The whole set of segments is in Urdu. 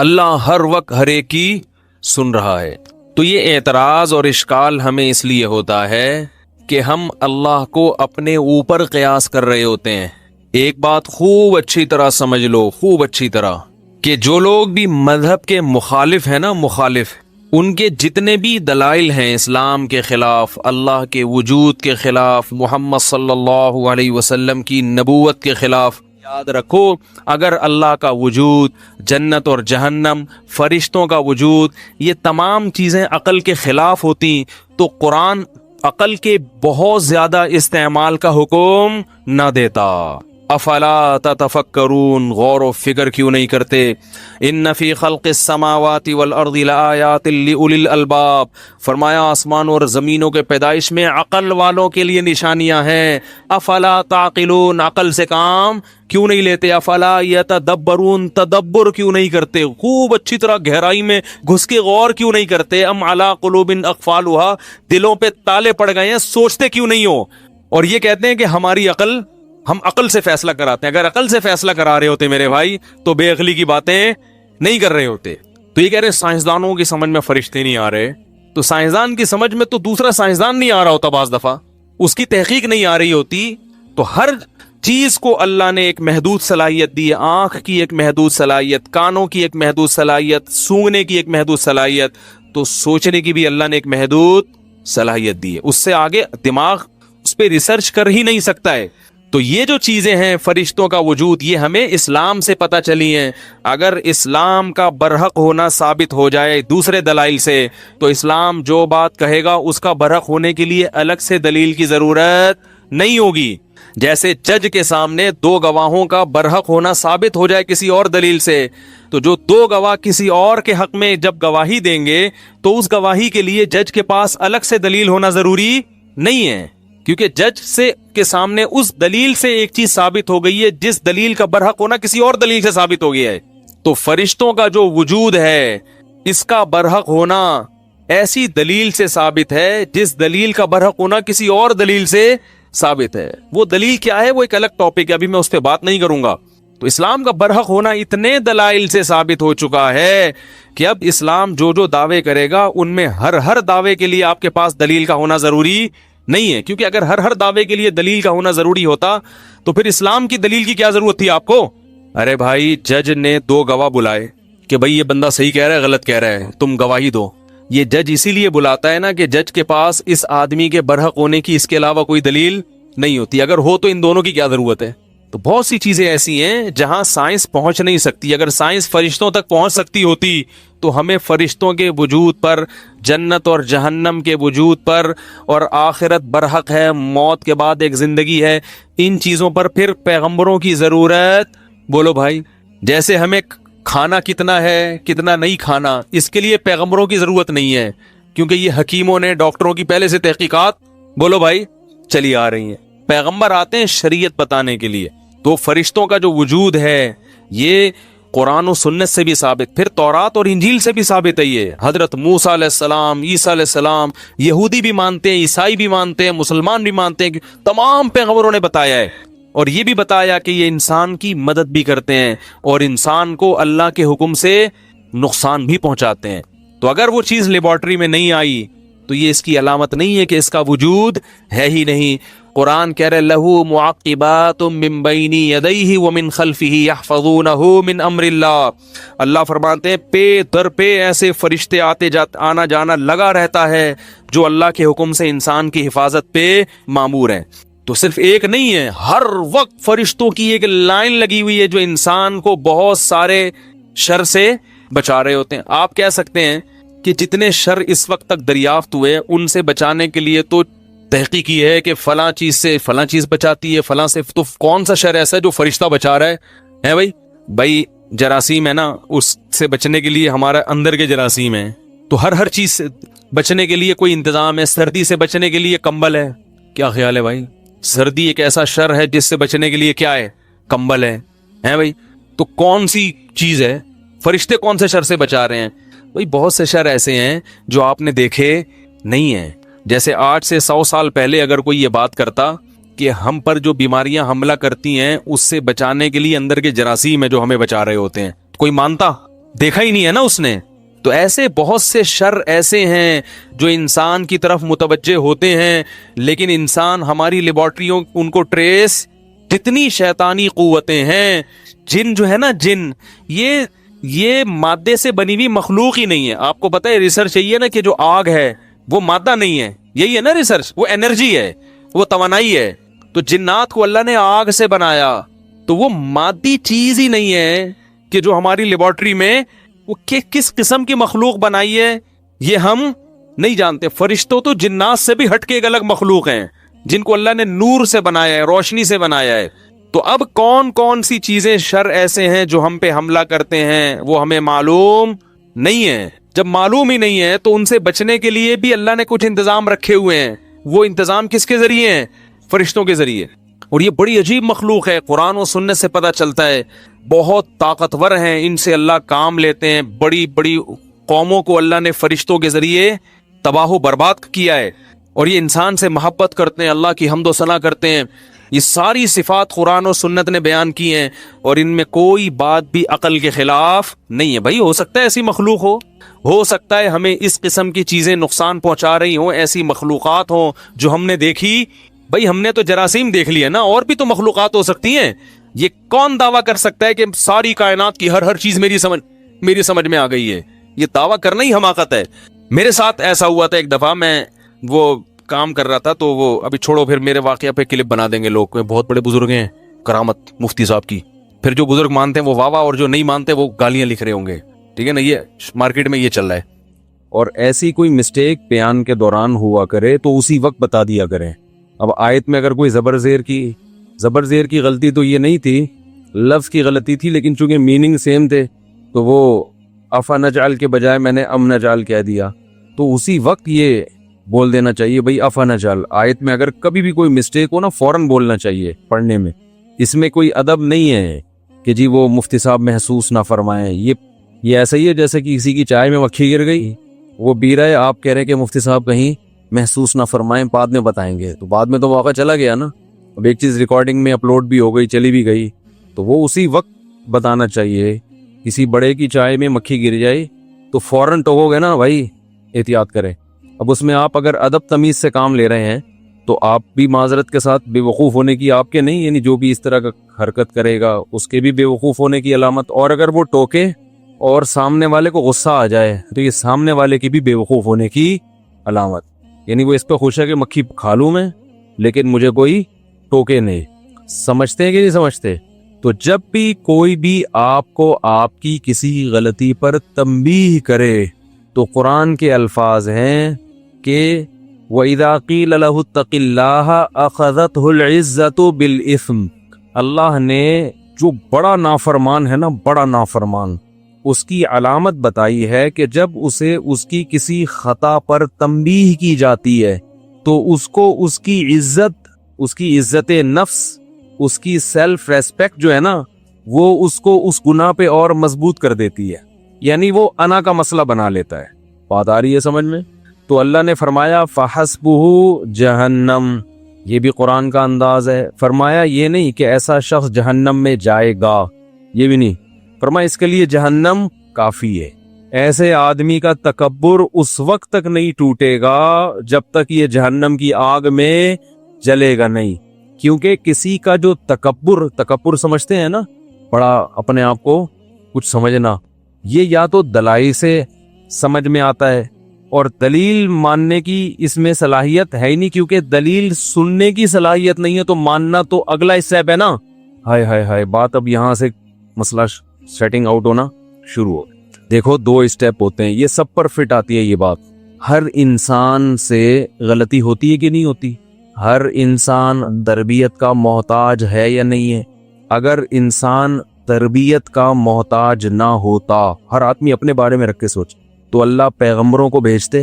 اللہ ہر وقت ہر ایک کی سن رہا ہے۔ تو یہ اعتراض اور اشکال ہمیں اس لیے ہوتا ہے کہ ہم اللہ کو اپنے اوپر قیاس کر رہے ہوتے ہیں۔ ایک بات خوب اچھی طرح سمجھ لو، خوب اچھی طرح، کہ جو لوگ بھی مذہب کے مخالف ہیں نا، مخالف، ان کے جتنے بھی دلائل ہیں اسلام کے خلاف، اللہ کے وجود کے خلاف، محمد صلی اللہ علیہ وسلم کی نبوت کے خلاف، یاد رکھو اگر اللہ کا وجود، جنت اور جہنم، فرشتوں کا وجود، یہ تمام چیزیں عقل کے خلاف ہوتی تو قرآن عقل کے بہت زیادہ استعمال کا حکم نہ دیتا۔ افلا تتفکرون، غور و فکر کیوں نہیں کرتے؟ ان فی خلق السماوات والارض لآیات لأولی الالباب، فرمایا آسمان اور زمینوں کے پیدائش میں عقل والوں کے لیے نشانیاں ہیں۔ افلا تعقلون، عقل سے کام کیوں نہیں لیتے؟ افلا یتدبرون، تدبر کیوں نہیں کرتے؟ خوب اچھی طرح گہرائی میں گھس کے غور کیوں نہیں کرتے؟ ام علی قلوب اقفالها، دلوں پہ تالے پڑ گئے ہیں، سوچتے کیوں نہیں ہو؟ اور یہ کہتے ہیں کہ ہماری عقل، ہم عقل سے فیصلہ کراتے ہیں۔ اگر عقل سے فیصلہ کرا رہے ہوتے میرے بھائی تو بے عقلی کی باتیں نہیں کر رہے ہوتے۔ تو یہ کہہ رہے سائنسدانوں کی سمجھ میں فرشتے نہیں آ رہے، تو سائنسدان کی سمجھ میں تو دوسرا سائنسدان نہیں آ رہا ہوتا، بعض دفعہ اس کی تحقیق نہیں آ رہی ہوتی۔ تو ہر چیز کو اللہ نے ایک محدود صلاحیت دی ہے، آنکھ کی ایک محدود صلاحیت، کانوں کی ایک محدود صلاحیت، سونگنے کی ایک محدود صلاحیت، تو سوچنے کی بھی اللہ نے ایک محدود صلاحیت دی ہے۔ اس سے آگے دماغ اس پہ ریسرچ کر ہی نہیں سکتا ہے۔ تو یہ جو چیزیں ہیں فرشتوں کا وجود، یہ ہمیں اسلام سے پتہ چلی ہیں۔ اگر اسلام کا برحق ہونا ثابت ہو جائے دوسرے دلائل سے، تو اسلام جو بات کہے گا اس کا برحق ہونے کے لیے الگ سے دلیل کی ضرورت نہیں ہوگی۔ جیسے جج کے سامنے دو گواہوں کا برحق ہونا ثابت ہو جائے کسی اور دلیل سے، تو جو دو گواہ کسی اور کے حق میں جب گواہی دیں گے تو اس گواہی کے لیے جج کے پاس الگ سے دلیل ہونا ضروری نہیں ہے، کیونکہ جج سے کے سامنے اس دلیل سے ایک چیز ثابت ہو گئی ہے جس دلیل کا برحق ہونا کسی اور دلیل سے ثابت ہو گیا ہے۔ تو فرشتوں کا جو وجود ہے اس کا برحق ہونا ایسی دلیل سے ثابت ہے جس دلیل کا برحق ہونا کسی اور دلیل سے ثابت ہے۔ وہ دلیل کیا ہے وہ ایک الگ ٹاپک ہے، ابھی میں اس پہ بات نہیں کروں گا۔ تو اسلام کا برحق ہونا اتنے دلائل سے ثابت ہو چکا ہے کہ اب اسلام جو جو دعوے کرے گا ان میں ہر دعوے کے لیے آپ کے پاس دلیل کا ہونا ضروری نہیں ہے، کیونکہ اگر ہر دعوے کے لیے دلیل کا ہونا ضروری ہوتا تو پھر اسلام کی دلیل کی کیا ضرورت تھی آپ کو؟ ارے بھائی جج نے دو گواہ بلائے کہ بھائی یہ بندہ صحیح کہہ رہا ہے غلط کہہ رہا ہے، تم گواہی دو۔ یہ جج اسی لیے بلاتا ہے نا کہ جج کے پاس اس آدمی کے برحق ہونے کی اس کے علاوہ کوئی دلیل نہیں ہوتی۔ اگر ہو تو ان دونوں کی کیا ضرورت ہے؟ تو بہت سی چیزیں ایسی ہیں جہاں سائنس پہنچ نہیں سکتی۔ اگر سائنس فرشتوں تک پہنچ سکتی ہوتی تو ہمیں فرشتوں کے وجود پر، جنت اور جہنم کے وجود پر، اور آخرت برحق ہے، موت کے بعد ایک زندگی ہے، ان چیزوں پر پھر پیغمبروں کی ضرورت بولو بھائی۔ جیسے ہمیں کھانا کتنا ہے کتنا نہیں کھانا، اس کے لیے پیغمبروں کی ضرورت نہیں ہے، کیونکہ یہ حکیموں نے، ڈاکٹروں کی پہلے سے تحقیقات بولو بھائی چلی آ رہی ہیں۔ پیغمبر آتے ہیں شریعت بتانے کے لیے۔ تو فرشتوں کا جو وجود ہے یہ قرآن و سنت سے بھی ثابت، پھر تورات اور انجیل سے بھی ثابت ہے۔ یہ حضرت موسیٰ علیہ السلام، عیسیٰ علیہ السلام، یہودی بھی مانتے ہیں، عیسائی بھی مانتے ہیں، مسلمان بھی مانتے ہیں، تمام پیغمبروں نے بتایا ہے۔ اور یہ بھی بتایا کہ یہ انسان کی مدد بھی کرتے ہیں اور انسان کو اللہ کے حکم سے نقصان بھی پہنچاتے ہیں۔ تو اگر وہ چیز لیبارٹری میں نہیں آئی تو یہ اس کی علامت نہیں ہے کہ اس کا وجود ہے ہی نہیں۔ قرآن کہہ رہے لہو معقبات من بین یدیہ ومن خلفہ یحفظونہ من امر اللہ۔ اللہ فرماتے ہیں پے در پہ ایسے فرشتے آنا جانا لگا رہتا ہے جو اللہ کے حکم سے انسان کی حفاظت پہ مامور ہیں۔ تو صرف ایک نہیں ہے، ہر وقت فرشتوں کی ایک لائن لگی ہوئی ہے جو انسان کو بہت سارے شر سے بچا رہے ہوتے ہیں۔ آپ کہہ سکتے ہیں کہ جتنے شر اس وقت تک دریافت ہوئے ان سے بچانے کے لیے تو تحقیق یہ ہے کہ فلاں چیز سے فلاں چیز بچاتی ہے، فلاں سے، تو کون سا شر ایسا ہے جو فرشتہ بچا رہا ہے بھائی جراثیم ہے نا، اس سے بچنے کے لیے ہمارا اندر کے جراثیم ہیں، تو ہر چیز سے بچنے کے لیے کوئی انتظام ہے۔ سردی سے بچنے کے لیے کمبل ہے، کیا خیال ہے بھائی؟ سردی ایک ایسا شر ہے جس سے بچنے کے لیے کیا ہے؟ کمبل ہے بھائی۔ تو کون سی چیز ہے؟ فرشتے کون سے شر سے بچا رہے ہیں؟ بھائی بہت سے شر ایسے ہیں جو آپ نے دیکھے نہیں ہیں۔ جیسے 8 سے 100 سال پہلے اگر کوئی یہ بات کرتا کہ ہم پر جو بیماریاں حملہ کرتی ہیں اس سے بچانے کے لیے اندر کے جراثیم ہیں جو ہمیں بچا رہے ہوتے ہیں، کوئی مانتا؟ دیکھا ہی نہیں ہے نا اس نے. تو ایسے بہت سے شر ایسے ہیں جو انسان کی طرف متوجہ ہوتے ہیں, لیکن انسان ہماری لیبارٹریوں ان کو ٹریس, جتنی شیطانی قوتیں ہیں, جن جو ہے نا جن, یہ مادے سے بنی ہوئی مخلوق ہی نہیں ہے. آپ کو پتہ ہے ریسرچ یہی ہے نا کہ جو آگ ہے وہ مادہ نہیں ہے, یہی ہے نا ریسرچ, وہ انرجی ہے, وہ توانائی ہے. تو جنات کو اللہ نے آگ سے بنایا, تو وہ مادی چیز ہی نہیں ہے کہ جو ہماری لیبارٹری میں وہ کس قسم کی مخلوق بنائی ہے یہ ہم نہیں جانتے. فرشتوں تو جنات سے بھی ہٹ کے ایک الگ مخلوق ہیں جن کو اللہ نے نور سے بنایا ہے, روشنی سے بنایا ہے. تو اب کون کون سی چیزیں شر ایسے ہیں جو ہم پہ حملہ کرتے ہیں وہ ہمیں معلوم نہیں ہے. جب معلوم ہی نہیں ہے تو ان سے بچنے کے لیے بھی اللہ نے کچھ انتظام رکھے ہوئے ہیں. وہ انتظام کس کے ذریعے ہیں؟ فرشتوں کے ذریعے. اور یہ بڑی عجیب مخلوق ہے, قرآن و سنت سے پتہ چلتا ہے بہت طاقتور ہیں, ان سے اللہ کام لیتے ہیں. بڑی بڑی قوموں کو اللہ نے فرشتوں کے ذریعے تباہ و برباد کیا ہے, اور یہ انسان سے محبت کرتے ہیں, اللہ کی حمد و ثنا کرتے ہیں. یہ ساری صفات قرآن و سنت نے بیان کی ہیں, اور ان میں کوئی بات بھی عقل کے خلاف نہیں ہے. بھائی ہو سکتا ہے ایسی مخلوق ہو سکتا ہے ہمیں اس قسم کی چیزیں نقصان پہنچا رہی ہوں, ایسی مخلوقات ہوں جو ہم نے دیکھی. بھائی ہم نے تو جراثیم دیکھ لی ہے نا, اور بھی تو مخلوقات ہو سکتی ہیں. یہ کون دعویٰ کر سکتا ہے کہ ساری کائنات کی ہر چیز میری سمجھ میں آ گئی ہے؟ یہ دعویٰ کرنا ہی حماقت ہے. میرے ساتھ ایسا ہوا تھا ایک دفعہ, میں وہ کام کر رہا تھا, تو وہ ابھی چھوڑو, پھر میرے واقعہ پہ کلپ بنا دیں گے لوگ. بہت بڑے بزرگ ہیں, کرامت مفتی صاحب کی. پھر جو بزرگ مانتے ہیں وہ واہ واہ, اور جو نہیں مانتے وہ گالیاں لکھ رہے ہوں گے. ٹھیک ہے نا, یہ مارکیٹ میں یہ چل رہا ہے. اور ایسی کوئی مسٹیک بیان کے دوران ہوا کرے تو اسی وقت بتا دیا کریں. اب آیت میں اگر کوئی زبر زیر کی غلطی تو یہ نہیں تھی, لفظ کی غلطی تھی, لیکن چونکہ میننگ سیم تھے تو وہ افا نجعل کے بجائے میں نے ام نجعل کہہ دیا. تو اسی وقت یہ بول دینا چاہیے بھائی افا نجعل. آیت میں اگر کبھی بھی کوئی مسٹیک ہو نا فوراً بولنا چاہیے پڑھنے میں. اس میں کوئی ادب نہیں ہے کہ جی وہ مفتی صاحب محسوس نہ فرمائیں. یہ ایسا ہی ہے جیسے کہ کسی کی چائے میں مکھی گر گئی, وہ پی رہا ہے, آپ کہہ رہے کہ مفتی صاحب کہیں محسوس نہ فرمائیں, بعد میں بتائیں گے. تو بعد میں تو موقع چلا گیا نا. اب ایک چیز ریکارڈنگ میں اپلوڈ بھی ہو گئی, چلی بھی گئی, تو وہ اسی وقت بتانا چاہیے. کسی بڑے کی چائے میں مکھی گر جائے تو فوراً ٹوکو گے نا بھائی احتیاط کریں. اب اس میں آپ اگر ادب تمیز سے کام لے رہے ہیں تو آپ بھی معذرت کے ساتھ بے وقوف ہونے کی, آپ کے نہیں, یعنی جو بھی اس طرح کا حرکت کرے گا اس کے بھی بے وقوف ہونے کی علامت. اور اگر وہ ٹوکے اور سامنے والے کو غصہ آ جائے تو یہ سامنے والے کی بھی بے وقوف ہونے کی علامت. یعنی وہ اس پہ خوش ہے کہ مکھی کھا لوں میں لیکن مجھے کوئی ٹوکے نہیں. سمجھتے ہیں کہ نہیں سمجھتے؟ تو جب بھی کوئی بھی آپ کو آپ کی کسی غلطی پر تنبیہ کرے تو قرآن کے الفاظ ہیں کہ وَإِذَا قِيلَ لَهُ اتَّقِ اللَّهَ أَخَذَتْهُ الْعِزَّةُ بِالْإِثْمِ. اللہ نے جو بڑا نافرمان ہے نا, بڑا نافرمان, اس کی علامت بتائی ہے کہ جب اسے اس کی کسی خطا پر تنبیہ کی جاتی ہے تو اس کو اس کی عزت نفس, اس کی سیلف ریسپیکٹ جو ہے نا, وہ اس کو اس گناہ پہ اور مضبوط کر دیتی ہے. یعنی وہ انا کا مسئلہ بنا لیتا ہے. بات آ رہی ہے سمجھ میں؟ تو اللہ نے فرمایا فَحَسْبُهُ جہنم. یہ بھی قرآن کا انداز ہے. فرمایا یہ نہیں کہ ایسا شخص جہنم میں جائے گا, یہ بھی نہیں. فرمایا اس کے لیے جہنم کافی ہے. ایسے آدمی کا تکبر اس وقت تک نہیں ٹوٹے گا جب تک یہ جہنم کی آگ میں جلے گا نہیں. کیونکہ کسی کا جو تکبر سمجھتے ہیں نا, بڑا اپنے آپ کو کچھ سمجھنا, یہ یا تو دلائل سے سمجھ میں آتا ہے اور دلیل ماننے کی اس میں صلاحیت ہے ہی نہیں, کیونکہ دلیل سننے کی صلاحیت نہیں ہے تو ماننا تو اگلا اسٹیپ ہے نا. ہائے ہائے ہائے, بات اب یہاں سے مسئلہ سیٹنگ آؤٹ ہونا شروع ہو. دیکھو 2 اسٹیپ ہوتے ہیں, یہ سب پر فٹ آتی ہے یہ بات. ہر انسان سے غلطی ہوتی ہے کہ نہیں ہوتی؟ ہر انسان تربیت کا محتاج ہے یا نہیں ہے؟ اگر انسان تربیت کا محتاج نہ ہوتا, ہر آدمی اپنے بارے میں رکھ کے سوچ, تو اللہ پیغمبروں کو بھیجتے,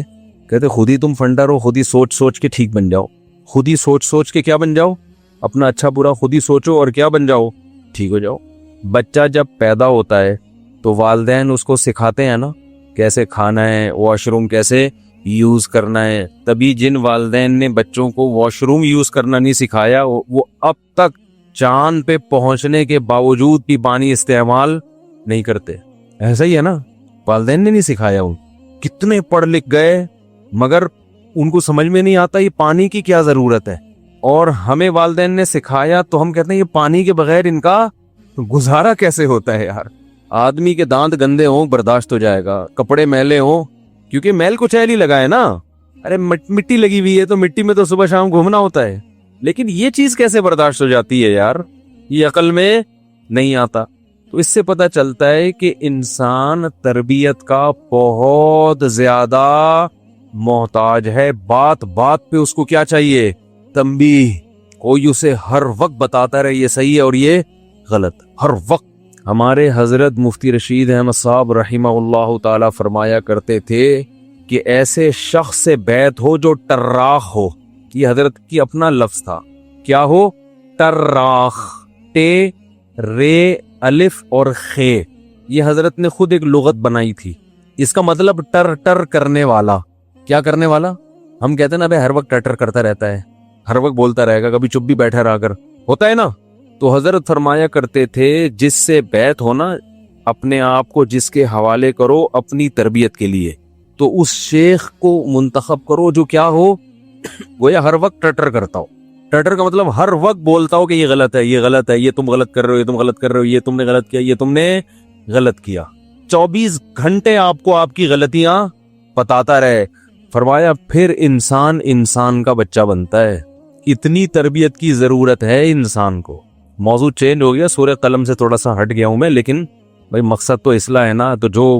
کہتے خود ہی تم فنڈر ہو, خود ہی سوچ کے ٹھیک بن جاؤ. خود ہی سوچ کے کیا بن جاؤ؟ اپنا اچھا برا خود ہی سوچو اور کیا بن جاؤ؟ ٹھیک ہو جاؤ. بچہ جب پیدا ہوتا ہے تو والدین اس کو سکھاتے ہیں نا کیسے کھانا ہے, واش روم کیسے یوز کرنا ہے. تبھی جن والدین نے بچوں کو واش روم یوز کرنا نہیں سکھایا وہ اب تک چاند پہ پہنچنے کے باوجود بھی پانی استعمال نہیں کرتے. ایسا ہی ہے نا, والدین نے نہیں سکھایا. ان کتنے پڑھ لکھ گئے مگر ان کو سمجھ میں نہیں آتا یہ پانی کی کیا ضرورت ہے, اور ہمیں والدین نے سکھایا تو ہم کہتے ہیں یہ پانی کے بغیر ان کا گزارا کیسے ہوتا ہے یار. آدمی کے دانت گندے ہوں برداشت ہو جائے گا, کپڑے میلے ہوں, کیونکہ میل کو چیل ہی لگا ہے نا, ارے مٹی لگی ہوئی ہے تو مٹی میں تو صبح شام گھومنا ہوتا ہے, لیکن یہ چیز کیسے برداشت ہو جاتی ہے یار, یہ عقل میں نہیں آتا. تو اس سے پتہ چلتا ہے کہ انسان تربیت کا بہت زیادہ محتاج ہے. بات بات پہ اس کو کیا چاہیے, تنبیہ, کوئی اسے ہر وقت بتاتا رہے یہ صحیح ہے اور یہ غلط, ہر وقت. ہمارے حضرت مفتی رشید احمد صاحب رحمہ اللہ تعالی فرمایا کرتے تھے کہ ایسے شخص سے بیعت ہو جو ٹراخ ہو. یہ حضرت کی اپنا لفظ تھا, کیا ہو, ٹراخ, ٹے رے الف اور خے, یہ حضرت نے خود ایک لغت بنائی تھی. اس کا مطلب ٹر ٹر کرنے والا. کیا کرنے والا, ہم کہتے ہیں نا بھائی ہر وقت ٹر ٹر کرتا رہتا ہے, ہر وقت بولتا رہے گا, کبھی چپ بھی بیٹھا رہا کر, ہوتا ہے نا. تو حضرت فرمایا کرتے تھے جس سے بیعت ہونا, اپنے آپ کو جس کے حوالے کرو اپنی تربیت کے لیے, تو اس شیخ کو منتخب کرو جو کیا ہو, گویا ہر وقت ٹٹر کرتا ہو. ٹٹر کا مطلب ہر وقت بولتا ہو کہ یہ غلط ہے, یہ غلط ہے, یہ تم غلط کر رہے ہو, یہ تم غلط کر رہے ہو, یہ تم نے غلط کیا, یہ تم نے غلط کیا. 24 گھنٹے آپ کو آپ کی غلطیاں بتاتا رہے. فرمایا پھر انسان کا بچہ بنتا ہے. اتنی تربیت کی ضرورت ہے انسان کو. موضوع چینج ہو گیا, سورہ قلم سے تھوڑا سا ہٹ گیا ہوں میں, لیکن بھائی مقصد تو اصلاح ہے نا, تو جو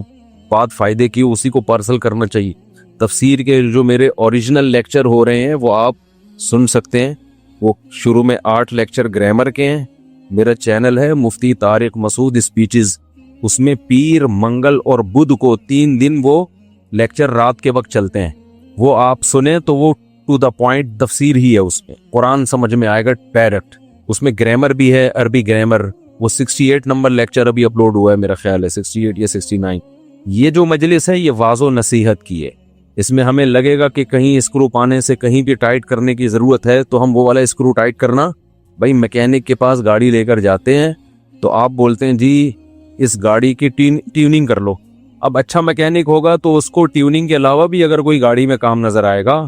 بات فائدے کی اسی کو پارسل کرنا چاہیے. تفسیر کے جو میرے اوریجنل لیکچر ہو رہے ہیں وہ آپ سن سکتے ہیں. وہ شروع میں 8 لیکچر گرامر کے ہیں. میرا چینل ہے مفتی طارق مسعود اسپیچز, اس میں پیر, منگل اور بدھ کو 3 دن وہ لیکچر رات کے وقت چلتے ہیں. وہ آپ سنیں تو وہ ٹو دا پوائنٹ تفسیر ہی ہے. اس میں قرآن سمجھ میں آئے گا ڈائریکٹ. اس میں گرامر بھی ہے, عربی گرامر. وہ 68 نمبر لیکچر ابھی اپلوڈ ہوا ہے میرا خیال ہے, 68 یا 69. یہ جو مجلس ہے یہ واضح و نصیحت کی ہے. اس میں ہمیں لگے گا کہ کہیں اسکرو پانے سے کہیں بھی ٹائٹ کرنے کی ضرورت ہے تو ہم وہ والا اسکرو ٹائٹ کرنا, بھائی میکینک کے پاس گاڑی لے کر جاتے ہیں تو آپ بولتے ہیں جی اس گاڑی کی ٹیوننگ کر لو. اب اچھا میکینک ہوگا تو اس کو ٹیوننگ کے علاوہ بھی اگر کوئی گاڑی میں کام نظر آئے گا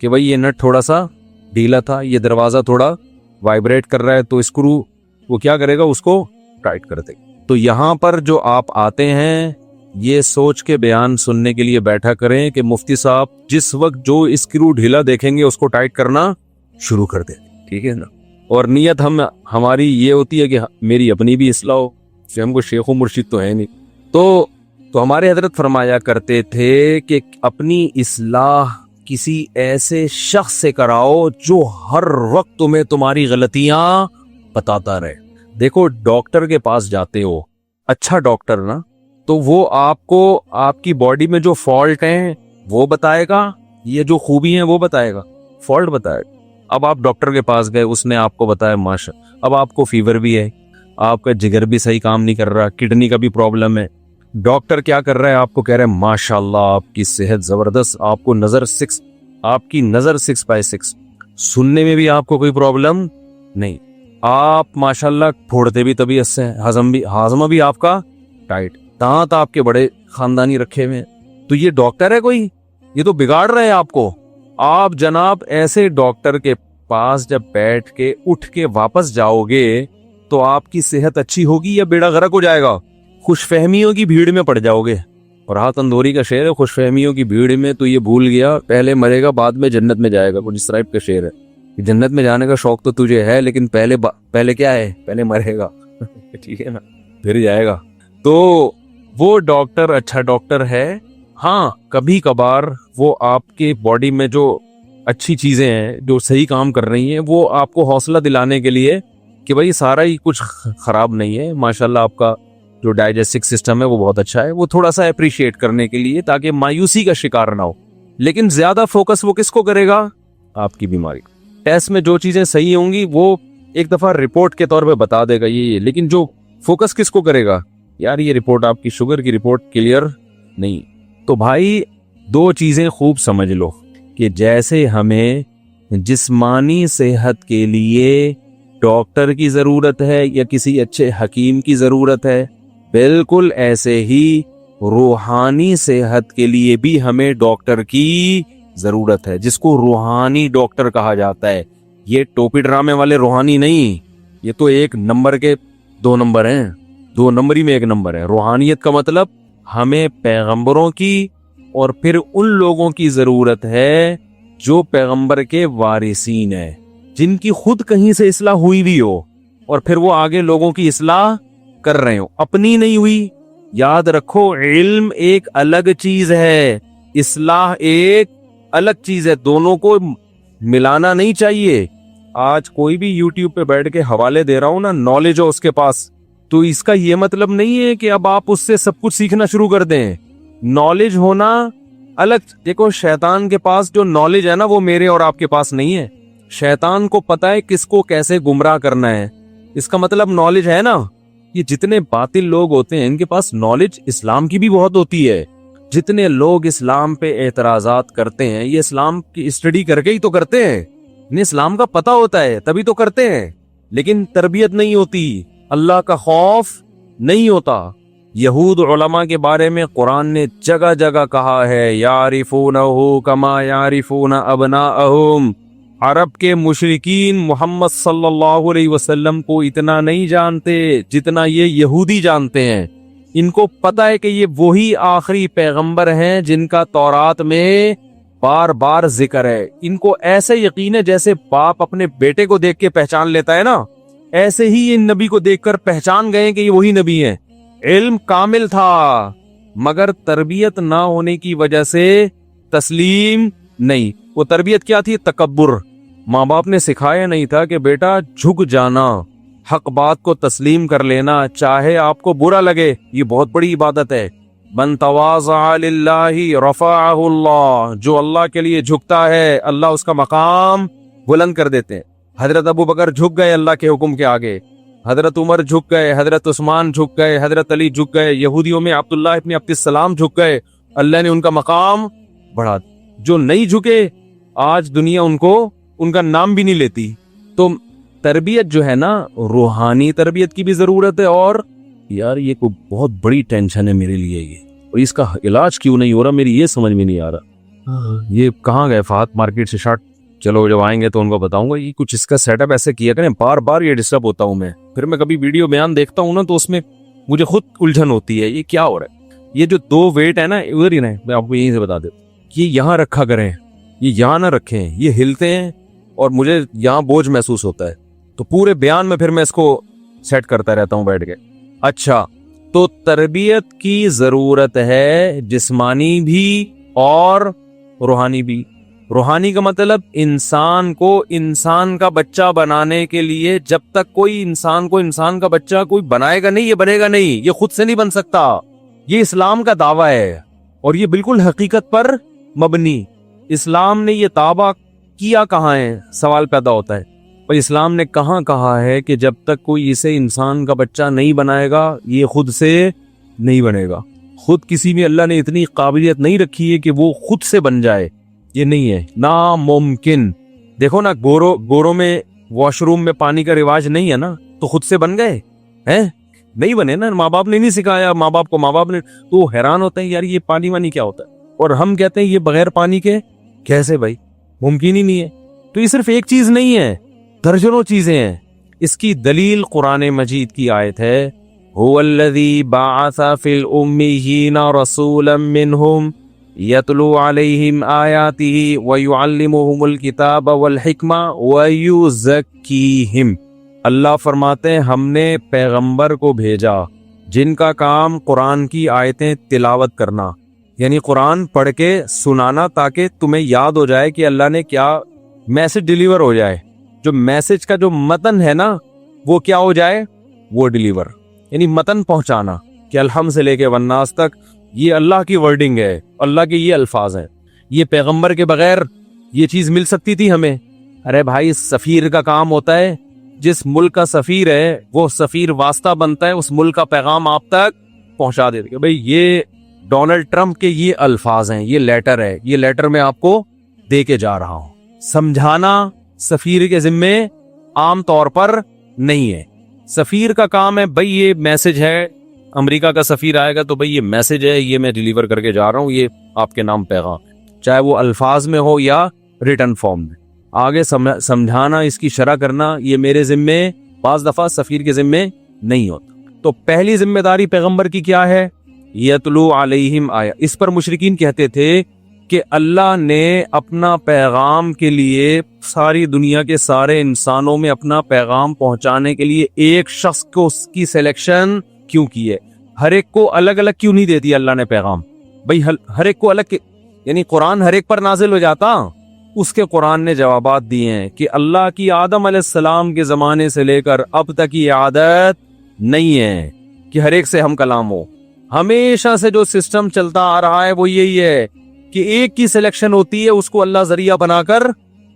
کہ بھائی یہ نٹ تھوڑا سا ڈھیلا تھا, یہ دروازہ تھوڑا وائبریٹ کر رہا ہے, تو اسکرو وہ کیا کرے گا, اس کو ٹائٹ کر دے. تو یہاں پر جو آپ آتے ہیں یہ سوچ کے بیان سننے کے لیے بیٹھا کریں کہ مفتی صاحب جس وقت جو اسکرو ڈھیلا دیکھیں گے اس کو ٹائٹ کرنا شروع کر دیں, ٹھیک ہے نا. اور نیت ہماری یہ ہوتی ہے کہ میری اپنی بھی اصلاح ہو, ہم کو شیخ و مرشد تو ہے نہیں. تو ہمارے حضرت فرمایا کرتے تھے کہ اپنی اصلاح کسی ایسے شخص سے کراؤ جو ہر وقت تمہیں تمہاری غلطیاں بتاتا رہے. دیکھو ڈاکٹر کے پاس جاتے ہو, اچھا ڈاکٹر نا, تو وہ آپ کو آپ کی باڈی میں جو فالٹ ہیں وہ بتائے گا, یہ جو خوبی ہیں وہ بتائے گا, فالٹ بتائے گا. اب آپ ڈاکٹر کے پاس گئے, اس نے آپ کو بتایا ماشا, اب آپ کو فیور بھی ہے, آپ کا جگر بھی صحیح کام نہیں کر رہا, کڈنی کا بھی پرابلم ہے. ڈاکٹر کیا کر رہا ہے, آپ کو کہہ رہے ہیں ماشاء اللہ آپ کی صحت زبردست, آپ کو آپ کی نظر 6/6, سننے میں بھی آپ کو کوئی پرابلم نہیں, آپ ماشاءاللہ پھوڑتے بھی طبیعت سے, ہاضمہ بھی آپ کا ٹائٹ, دانت آپ کے بڑے خاندانی رکھے ہوئے. تو یہ ڈاکٹر ہے کوئی, یہ تو بگاڑ رہے ہیں آپ کو. آپ جناب ایسے ڈاکٹر کے پاس جب بیٹھ کے اٹھ کے واپس جاؤ گے تو آپ کی صحت اچھی ہوگی یا بیڑا غرق ہو جائے گا؟ خوش فہمیوں کی بھیڑ میں پڑ جاؤ گے. اور ہاں تندوری کا شعر ہے, خوش فہمیوں کی بھیڑ میں تو یہ بھول گیا پہلے مرے گا بعد میں جنت میں جائے گا. کچھ اس ٹائپ کا شعر ہے, جنت میں جانے کا شوق تو تجھے ہے لیکن پہلے کیا ہے, پہلے مرے گا ٹھیک ہے نا, پھر جائے گا. تو وہ ڈاکٹر اچھا ڈاکٹر ہے. ہاں کبھی کبھار وہ آپ کے باڈی میں جو اچھی چیزیں ہیں جو صحیح کام کر رہی ہیں وہ آپ کو حوصلہ دلانے کے لیے کہ بھائی سارا ہی کچھ خراب نہیں ہے, ماشاءاللہ آپ کا جو ڈائجسٹک سسٹم ہے وہ بہت اچھا ہے, وہ تھوڑا سا اپریشیٹ کرنے کے لیے تاکہ مایوسی کا شکار نہ ہو. لیکن زیادہ فوکس وہ کس کو کرے گا, آپ کی بیماری. ٹیسٹ میں جو چیزیں صحیح ہوں گی وہ ایک دفعہ رپورٹ کے طور پہ بتا دے گا یہ, لیکن جو فوکس کس کو کرے گا, یار یہ رپورٹ آپ کی شوگر کی رپورٹ کلیئر نہیں. تو بھائی 2 چیزیں خوب سمجھ لو کہ جیسے ہمیں جسمانی صحت کے لیے ڈاکٹر کی ضرورت ہے یا کسی اچھے حکیم کی ضرورت ہے, بالکل ایسے ہی روحانی صحت کے لیے بھی ہمیں ڈاکٹر کی ضرورت ہے، جس کو روحانی ڈاکٹر کہا جاتا ہے۔ یہ ٹوپی ڈرامے والے روحانی نہیں، یہ تو ایک نمبر کے 2 نمبر ہیں، 2 نمبری میں 1 نمبر ہے۔ روحانیت کا مطلب ہمیں پیغمبروں کی اور پھر ان لوگوں کی ضرورت ہے جو پیغمبر کے وارثین ہیں، جن کی خود کہیں سے اصلاح ہوئی بھی ہو اور پھر وہ آگے لوگوں کی اصلاح کر رہے ہو، اپنی نہیں ہوئی۔ یاد رکھو، علم ایک الگ چیز ہے، اصلاح ایک الگ چیز ہے، دونوں کو ملانا نہیں چاہیے۔ آج کوئی بھی یوٹیوب پہ بیٹھ کے حوالے دے رہا ہوں نا، نالج ہو اس کے پاس، تو اس کا یہ مطلب نہیں ہے کہ اب آپ اس سے سب کچھ سیکھنا شروع کر دیں۔ نالج ہونا الگ، دیکھو شیطان کے پاس جو نالج ہے نا وہ میرے اور آپ کے پاس نہیں ہے۔ شیطان کو پتا ہے کس کو کیسے گمراہ کرنا ہے، اس کا مطلب نالج ہے نا۔ یہ جتنے باطل لوگ ہوتے ہیں ان کے پاس نالج اسلام کی بھی بہت ہوتی ہے۔ جتنے لوگ اسلام پہ اعتراضات کرتے ہیں یہ اسلام کی اسٹڈی کر کے ہی تو کرتے ہیں، انہیں اسلام کا پتہ ہوتا ہے تبھی تو کرتے ہیں، لیکن تربیت نہیں ہوتی، اللہ کا خوف نہیں ہوتا۔ یہود علماء کے بارے میں قرآن نے جگہ جگہ کہا ہے، یعرفونہ کما یعرفون ابناءہم، عرب کے مشرکین محمد صلی اللہ علیہ وسلم کو اتنا نہیں جانتے جتنا یہ یہودی جانتے ہیں۔ ان کو پتہ ہے کہ یہ وہی آخری پیغمبر ہیں جن کا تورات میں بار بار ذکر ہے۔ ان کو ایسے یقین ہے جیسے باپ اپنے بیٹے کو دیکھ کے پہچان لیتا ہے نا، ایسے ہی ان نبی کو دیکھ کر پہچان گئے کہ یہ وہی نبی ہیں۔ علم کامل تھا مگر تربیت نہ ہونے کی وجہ سے تسلیم نہیں۔ وہ تربیت کیا تھی؟ تکبر۔ ماں باپ نے سکھایا نہیں تھا کہ بیٹا جھک جانا، حق بات کو تسلیم کر لینا چاہے آپ کو برا لگے، یہ بہت بڑی عبادت ہے۔ من تواضع للہ رفعہ اللہ، جو اللہ کے لیے جھکتا ہے اللہ اس کا مقام بلند کر دیتے ہیں۔ حضرت ابو بکر جھک گئے اللہ کے حکم کے آگے، حضرت عمر جھک گئے، حضرت عثمان جھک گئے، حضرت علی جھک گئے، یہودیوں میں عبداللہ ابن عبد السلام جھک گئے، اللہ نے ان کا مقام بڑھا۔ جو نہیں جھکے آج دنیا ان کو ان کا نام بھی نہیں لیتی۔ تو تربیت جو ہے نا، روحانی تربیت کی بھی ضرورت ہے۔ اور یار یہ کوئی بہت بڑی ٹینشن ہے میرے لیے یہ، اور اس کا علاج کیوں نہیں ہو رہا میری یہ سمجھ میں نہیں آ رہا۔ یہ کہاں گئے فہد مارکیٹ سے شارٹ؟ چلو جب آئیں گے تو ان کو بتاؤں گا۔ یہ کچھ اس کا سیٹ اپ ایسے کیا کریں، بار بار یہ ڈسٹرب ہوتا ہوں میں، پھر میں کبھی ویڈیو بیان دیکھتا ہوں نا تو اس میں مجھے خود الجھن ہوتی ہے، یہ کیا ہو رہا ہے۔ یہ جو 2 ویٹ ہے نا ادھر ہی رہیں، میں آپ کو یہیں سے بتا دیتا ہوں، یہ یہاں رکھا کریں، یہ یہاں نہ رکھیں، یہ ہلتے ہیں اور مجھے یہاں بوجھ محسوس ہوتا ہے، تو پورے بیان میں پھر میں اس کو سیٹ کرتا رہتا ہوں بیٹھ کے۔ اچھا، تو تربیت کی ضرورت ہے، جسمانی بھی اور روحانی بھی۔ روحانی کا مطلب انسان کو انسان کا بچہ بنانے کے لیے جب تک کوئی انسان کو انسان کا بچہ کوئی بنائے گا نہیں، یہ بنے گا نہیں، یہ خود سے نہیں بن سکتا۔ یہ اسلام کا دعویٰ ہے اور یہ بالکل حقیقت پر مبنی۔ اسلام نے یہ دعویٰ کیا کہاں ہے؟ سوال پیدا ہوتا ہے، اور اسلام نے کہاں کہا ہے کہ جب تک کوئی اسے انسان کا بچہ نہیں بنائے گا یہ خود سے نہیں بنے گا۔ خود کسی میں اللہ نے اتنی قابلیت نہیں رکھی ہے کہ وہ خود سے بن جائے، یہ نہیں ہے، ناممکن۔ دیکھو نا، گوروں میں واش روم میں پانی کا رواج نہیں ہے نا، تو خود سے بن گئے ہیں؟ نہیں بنے نا، ماں باپ نے نہیں سکھایا، ماں باپ کو ماں باپ نے، تو حیران ہوتا ہے یار یہ پانی وانی کیا ہوتا ہے، اور ہم کہتے ہیں یہ بغیر پانی کے کیسے؟ بھائی ممکن ہی نہیں ہے۔ تو یہ صرف ایک چیز نہیں ہے، درجنوں چیزیں ہیں۔ اس کی دلیل قرآن مجید کی آیت ہے، هو الذی بعث فی الامیین رسولا منہم یتلو علیہم آیاتہ ویعلمہم الکتاب والحکمہ ویزکیہم۔ اللہ فرماتے ہیں ہم نے پیغمبر کو بھیجا جن کا کام قرآن کی آیتیں تلاوت کرنا، یعنی قرآن پڑھ کے سنانا تاکہ تمہیں یاد ہو جائے کہ اللہ نے کیا میسج ڈیلیور ہو جائے، جو میسج کا جو متن ہے نا وہ کیا ہو جائے، وہ ڈیلیور، یعنی متن پہنچانا، کہ الحمد سے لے کے والناس تک یہ اللہ کی ورڈنگ ہے، اللہ کے یہ الفاظ ہیں۔ یہ پیغمبر کے بغیر یہ چیز مل سکتی تھی ہمیں؟ ارے بھائی، سفیر کا کام ہوتا ہے، جس ملک کا سفیر ہے وہ سفیر واسطہ بنتا ہے، اس ملک کا پیغام آپ تک پہنچا دیتے کہ بھئی یہ ڈونلڈ ٹرمپ کے یہ الفاظ ہیں، یہ لیٹر ہے، یہ لیٹر میں آپ کو دے کے جا رہا ہوں۔ سمجھانا سفیر کے ذمے عام طور پر نہیں ہے۔ سفیر کا کام ہے بھئی یہ میسج ہے امریکہ کا سفیر آئے گا تو بھئی یہ میسج ہے، یہ میں ڈیلیور کر کے جا رہا ہوں، یہ آپ کے نام پیغام ہے، چاہے وہ الفاظ میں ہو یا ریٹن فارم میں، آگے سمجھانا، اس کی شرح کرنا، یہ میرے ذمے، بعض دفعہ سفیر کے ذمے نہیں ہوتا۔ تو پہلی ذمہ داری پیغمبر کی کیا ہے؟ یتلو علیہم آیا۔ اس پر مشرکین کہتے تھے کہ اللہ نے اپنا پیغام کے لیے ساری دنیا کے سارے انسانوں میں اپنا پیغام پہنچانے کے لیے ایک شخص کو اس کی سلیکشن کیوں کی ہے؟ ہر ایک کو الگ الگ کیوں نہیں دے دیا اللہ نے پیغام؟ بھئی ہر ایک کو الگ، یعنی قرآن ہر ایک پر نازل ہو جاتا؟ اس کے قرآن نے جوابات دیے ہیں کہ اللہ کی آدم علیہ السلام کے زمانے سے لے کر اب تک یہ عادت نہیں ہے کہ ہر ایک سے ہم کلام ہو۔ ہمیشہ سے جو سسٹم چلتا آ رہا ہے وہ یہی ہے کہ ایک کی سلیکشن ہوتی ہے، اس کو اللہ ذریعہ بنا کر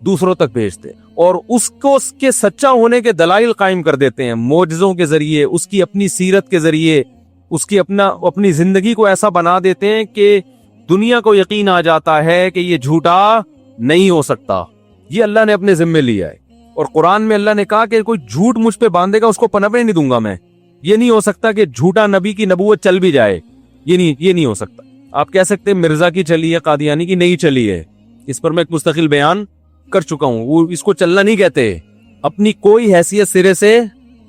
دوسروں تک بھیجتے اور اس کو اس کے سچا ہونے کے دلائل قائم کر دیتے ہیں، معجزوں کے ذریعے، اس کی اپنی سیرت کے ذریعے، اس کی اپنی زندگی کو ایسا بنا دیتے ہیں کہ دنیا کو یقین آ جاتا ہے کہ یہ جھوٹا نہیں ہو سکتا، یہ اللہ نے اپنے ذمے لیا ہے۔ اور قرآن میں اللہ نے کہا کہ کوئی جھوٹ مجھ پہ باندھے گا اس کو پنپنے نہیں دوں گا میں۔ یہ نہیں ہو سکتا کہ جھوٹا نبی کی نبوت چل بھی جائے، یہ نہیں ہو سکتا۔ آپ کہہ سکتے ہیں مرزا کی چلی ہے، قادیانی کی نہیں چلی ہے، اس پر میں ایک مستقل بیان کر چکا ہوں، وہ اس کو چلنا نہیں کہتے، اپنی کوئی حیثیت سرے سے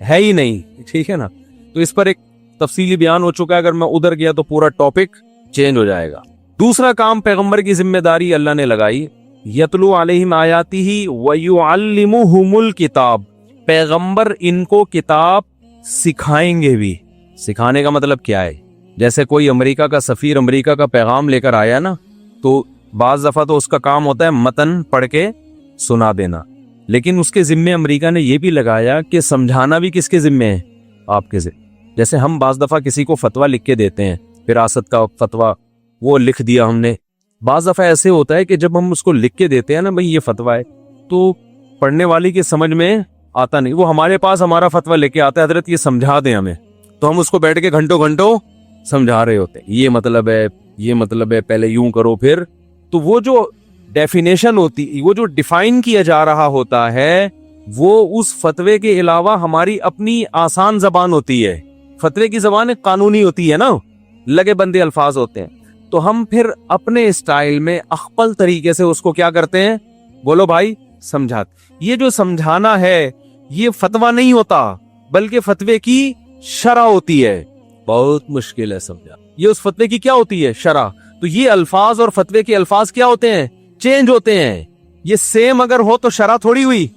ہے ہی نہیں، ٹھیک ہے نا؟ تو اس پر ایک تفصیلی بیان ہو چکا ہے، اگر میں ادھر گیا تو پورا ٹاپک چینج ہو جائے گا۔ دوسرا کام پیغمبر کی ذمہ داری اللہ نے لگائی، یتلو علیہم آیاتہ ویعلمہم الکتاب، پیغمبر ان کو کتاب سکھائیں گے بھی۔ سکھانے کا مطلب کیا ہے؟ جیسے کوئی امریکہ کا سفیر امریکہ کا پیغام لے کر آیا نا، تو بعض دفعہ تو اس کا کام ہوتا ہے متن پڑھ کے سنا دینا، لیکن اس کے ذمے امریکہ نے یہ بھی لگایا کہ سمجھانا بھی کس کے ذمے ہے؟ آپ کے ذمے۔ جیسے ہم بعض دفعہ کسی کو فتویٰ لکھ کے دیتے ہیں، وراثت کا فتویٰ وہ لکھ دیا ہم نے، بعض دفعہ ایسے ہوتا ہے کہ جب ہم اس کو لکھ کے دیتے ہیں نا بھئی یہ فتویٰ ہے، تو پڑھنے والی کی سمجھ میں آتا نہیں، وہ ہمارے پاس ہمارا فتویٰ لے کے آتا ہے، حضرت یہ سمجھا دیں ہمیں، تو ہم اس کو بیٹھ کے گھنٹوں گھنٹوں سمجھا رہے ہوتے ہیں، یہ مطلب ہے پہلے یوں کرو پھر۔ تو وہ جو ڈیفینیشن ہوتی، وہ جو ڈیفائن کیا جا رہا ہوتا ہے، وہ اس فتوے کے علاوہ ہماری اپنی آسان زبان ہوتی ہے، فتوے کی زبان قانونی ہوتی ہے نا، لگے بندے الفاظ ہوتے ہیں، تو ہم پھر اپنے اسٹائل میں اخپل طریقے سے اس کو کیا کرتے ہیں؟ بولو بھائی سمجھاتے۔ یہ جو سمجھانا ہے یہ فتویٰ نہیں ہوتا، بلکہ فتوے کی شرح ہوتی ہے، بہت مشکل ہے سمجھا، یہ اس فتوے کی کیا ہوتی ہے؟ شرح۔ تو یہ الفاظ اور فتوے کے الفاظ کیا ہوتے ہیں؟ چینج ہوتے ہیں، یہ سیم اگر ہو تو شرح تھوڑی ہوئی،